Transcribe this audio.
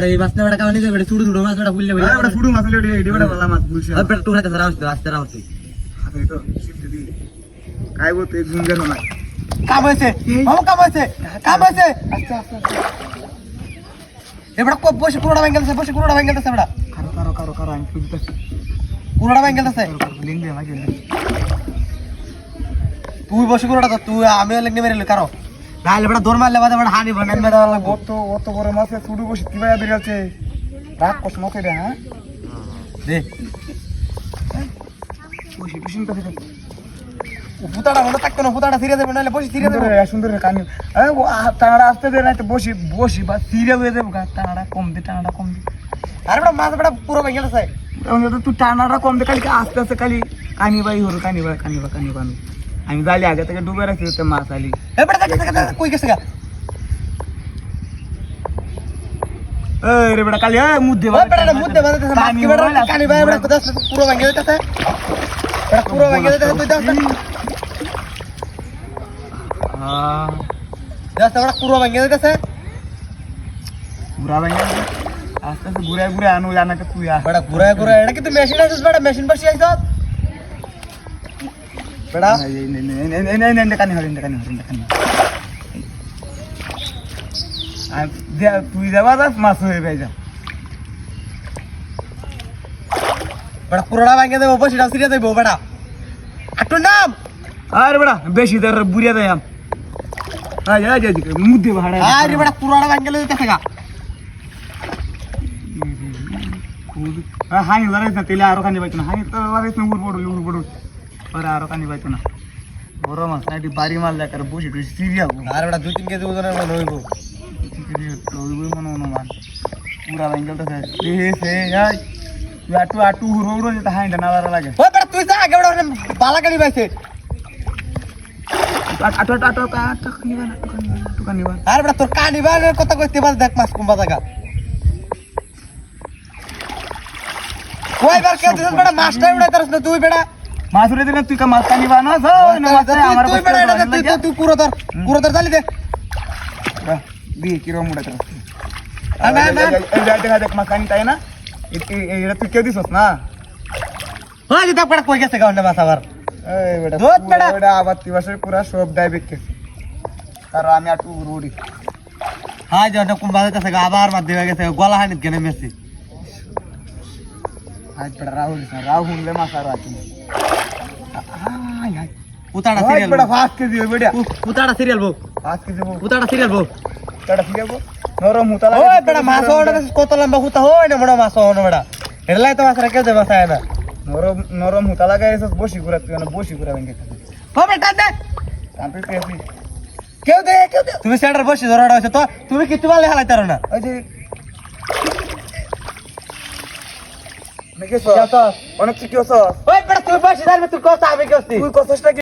এই মাছ না বড় কামানি দে বড় ছুড়ু ছুড়ু মাছ বড় ফুললে বড় বড় ছুড়ু মাছ হলে এডি বড় ভালো মাছ বুঝছিস আর পেট টুকরা ধরা আসতে আস্তে রাউতে এই তো শিফট দি কাই বলতে গুঞ্জন না কাম হইছে বাবু কাম হইছে আস্তে এবারে কো বসে পুরোটা ভাঙগেলছে বসে পুরোটা ভাঙগেলছে বড় কারো আমি খুঁজতেছি পুরোটা ভাঙগেলছে লিঙ্ক দে আমাকে তুই বসে পুরোটা তো তুই আমিও লেগে মেরে কারো তাহলে বড় দৌড় মারলে বাদে বড় হানি বানাই মেরা লাগবো অত বড় মাছ ছুড়ু বসে কিভাবে বেরাচ্ছে রাগ কত মাছ রে হ্যাঁ দে বসে বসে তো পুতাটা মনে থাকতো না পুতাটা ছিড়ে দেবে নাহলে বসে ছিড়ে দেবে সুন্দর কানি টানাটা আসতে দে না তো বসি বা সিরে হয়ে যাবো টানাটা কম দে আরে বড় মাছ বড় পুরো ভাঙগেলছে তুই টানাটা কম দে খালি আস্তে আস্তে খালি কানি বাই হলো কানি বানু আমি জালি আগে থেকে ডুবে রাখছি তো মাছ আলি এবারে দেখ কই গেছে গা এই রে বেটা কালি মুদ্দে ওই বেটা মুদ্দে বাজে মাছ কি বেটা কানি ভাই বড় কোথাস পুরো ভাঙে দিতেছে বড় পুরো ভাঙে দিতেছে তুই দাও দাও বড় পুরো ভাঙে দিতেছে বুড়া ভাঙে আস্তে আস্তে ঘুরে আনু জানাকে তুই আ বড় ঘুরা এটা কি তুই মেশিন আছিস বড় মেশিন বসি আইছ বড় নে কানি হরিন আর তুই যাবা যাস মাছ হয়ে যাই যা বড় পুরোটা ভাঙে দেবো বসিটা ছিড়ে দেবো বড় আটু নাম আরে বেটা বেশি দর বুড়িয়া দেয় আম আয় মুদ্দে ভাড়া আরে বড় পুরোটা ভাঙে দিতেছে গা হানি লড়াইছ না তেলে আরো কানি পাইতো না হানি তো লড়াইছ না উড় পড়ু আরে আরো কানি পাইতো না বড় মাছ নাইটি বাড়ি মাল দেখার বসে তুই সিরিয়াল আরে বড় 2-3 কেজি ওজনের মনে হইব অনুমান পুরা বেঙ্গলটা সে আটু হুড়ো যেটা হাইটা না লাগে ওই বড় তুই যা আগে বড় বালা কানি পাইছে আটু কানিবা আরে বড় তোর কানি বানের কথা কইতে পার দেখ মাছ কুম্বা জায়গা কয়বার কে দিছ বড় মাছটা উড়াই তারছ না তুই বেড়া মাছ উড়ে দিলে তুই কা মাছ কানিবা না তুই বেড়া এটা তুই পুরো ধর জালি দে দি কিরো মুড়া তার না দেখ মাছ কানি তাই না এটা তুই কে দিছস না হ্যাঁ দিদা পড়া কই গেছে গাওনে মাছ আবার এই বেটা ধুত বেটা। ওটা আবার তিবাসের পুরা সব দাই বিকে কারণ আমি আটু রুড়ি হ্যাঁ যে কুম্বা যাইতেছে আবার মাছ দেওয়া গেছে গলা হানিত গেনে মেসি আজ বেটা রাহুল লে মাছ আর আছে পুতাড়া ওই সিরিয়াল বেটা ফাস্ট কে দিও বেটা পুতাড়া সিরিয়াল বউ ফাস্ট কে দিও পুতাড়া সিরিয়াল বউ তাড়া ফিরেবো নরম মুতালা ওই বেটা মাছ ওড়া কত লম্বা হুতা হয় না বড় মাছ হয় না বেটা এলাই তো মাছ রেখে দে মাছায় না নরম মুতালা গাইছস বসি করে তুই না বসি করে ভেঙে ও বেটা দে তারপরে পেছি কেউ দে তুমি সেটার বসে ধরাটা হইছে তো তুমি কিছু বলে হালাইতারো না ওই যে নাকি অনেক কি হস ওই বেটা তুই বসে ধরবে তুই কথা আমি কি তুই কষ্টটা